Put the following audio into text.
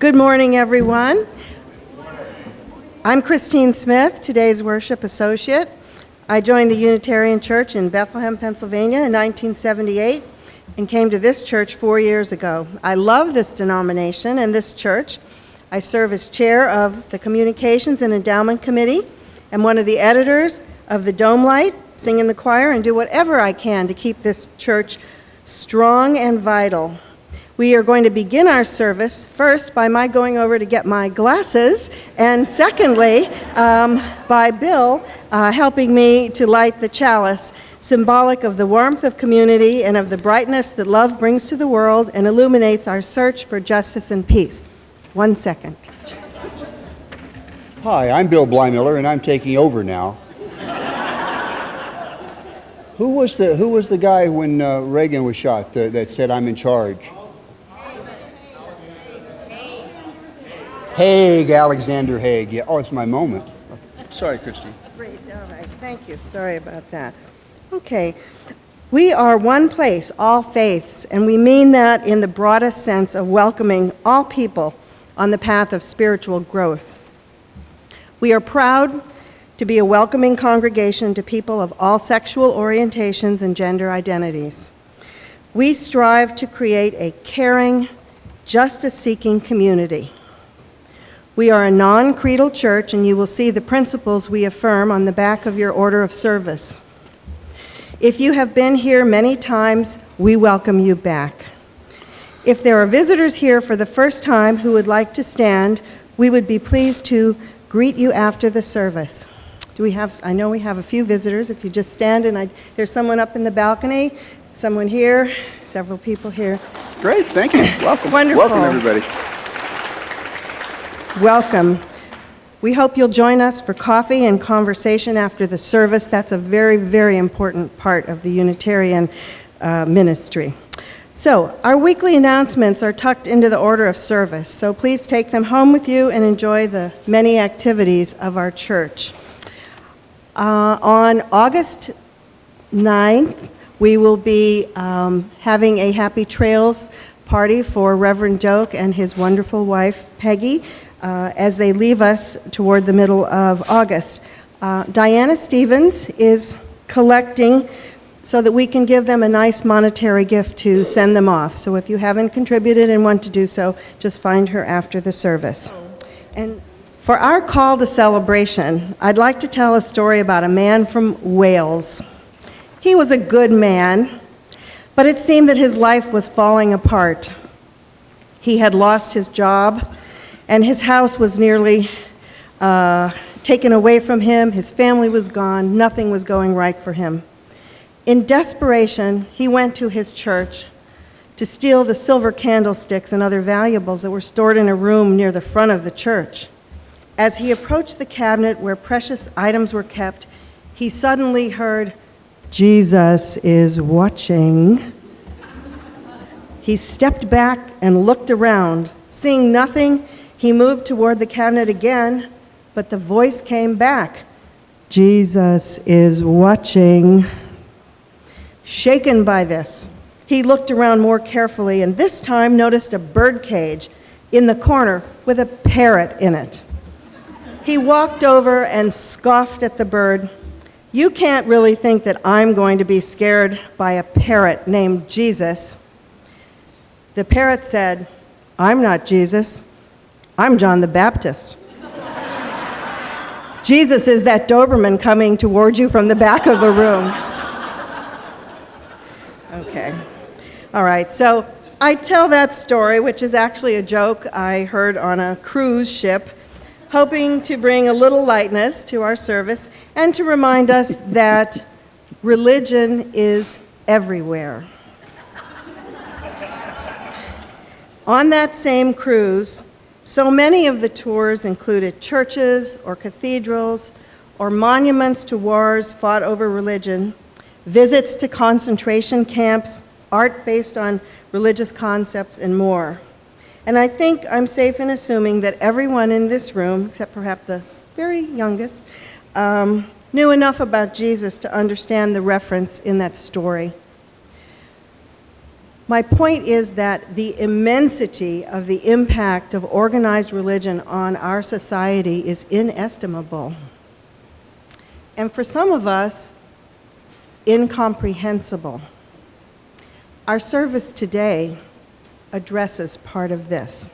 Good morning, everyone. I'm Christine Smith, today's worship associate. I joined the Unitarian Church in Bethlehem, Pennsylvania in 1978 and came to this church 4 years ago. I love this denomination and this church. I serve as chair of the Communications and Endowment Committee and one of the editors of the Dome Light, sing in the choir, and do whatever I can to keep this church strong and vital. We are going to begin our service first by my going over to get my glasses, and secondly, by Bill helping me to light the chalice, symbolic of the warmth of community and of the brightness that love brings to the world and illuminates our search for justice and peace. 1 second. Hi, I'm Bill Blymiller, and I'm taking over now. Who was the guy when Reagan was shot that said, "I'm in charge"? Haig, Alexander Haig. Yeah. Oh, it's my moment. Sorry, Christine. Great. All right. Thank you. Sorry about that. Okay. We are one place, all faiths, and we mean that in the broadest sense of welcoming all people on the path of spiritual growth. We are proud to be a welcoming congregation to people of all sexual orientations and gender identities. We strive to create a caring, justice-seeking community. We are a non-creedal church, and you will see the principles we affirm on the back of your order of service. If you have been here many times, we welcome you back. If there are visitors here for the first time who would like to stand, we would be pleased to greet you after the service. I know we have a few visitors. If you just stand, and there's someone up in the balcony, someone here, several people here. Great, thank you. Welcome. Wonderful. Welcome, everybody. Welcome. We hope you'll join us for coffee and conversation after the service. That's a very, very important part of the Unitarian ministry. So, our weekly announcements are tucked into the order of service, so please take them home with you and enjoy the many activities of our church. On August 9th, we will be having a Happy Trails party for Reverend Doak and his wonderful wife, Peggy, as they leave us toward the middle of August. Diana Stevens is collecting so that we can give them a nice monetary gift to send them off. So if you haven't contributed and want to do so, just find her after the service. And for our call to celebration, I'd like to tell a story about a man from Wales. He was a good man, but it seemed that his life was falling apart. He had lost his job, and his house was nearly taken away from him. His family was gone. Nothing was going right for him. In desperation, he went to his church to steal the silver candlesticks and other valuables that were stored in a room near the front of the church. As he approached the cabinet where precious items were kept, he suddenly heard, "Jesus is watching." He stepped back and looked around. Seeing nothing, he moved toward the cabinet again, but the voice came back, "Jesus is watching." Shaken by this, he looked around more carefully and this time noticed a bird cage in the corner with a parrot in it. He walked over and scoffed at the bird. "You can't really think that I'm going to be scared by a parrot named Jesus." The parrot said, "I'm not Jesus. I'm John the Baptist." Jesus is that Doberman coming toward you from the back of the room. Okay. All right, so I tell that story, which is actually a joke I heard on a cruise ship, hoping to bring a little lightness to our service and to remind us that religion is everywhere. On that same cruise, so many of the tours included churches or cathedrals or monuments to wars fought over religion, visits to concentration camps, art based on religious concepts, and more. And I think I'm safe in assuming that everyone in this room, except perhaps the very youngest, knew enough about Jesus to understand the reference in that story. My point is that the immensity of the impact of organized religion on our society is inestimable. And for some of us, incomprehensible. Our service today addresses part of this.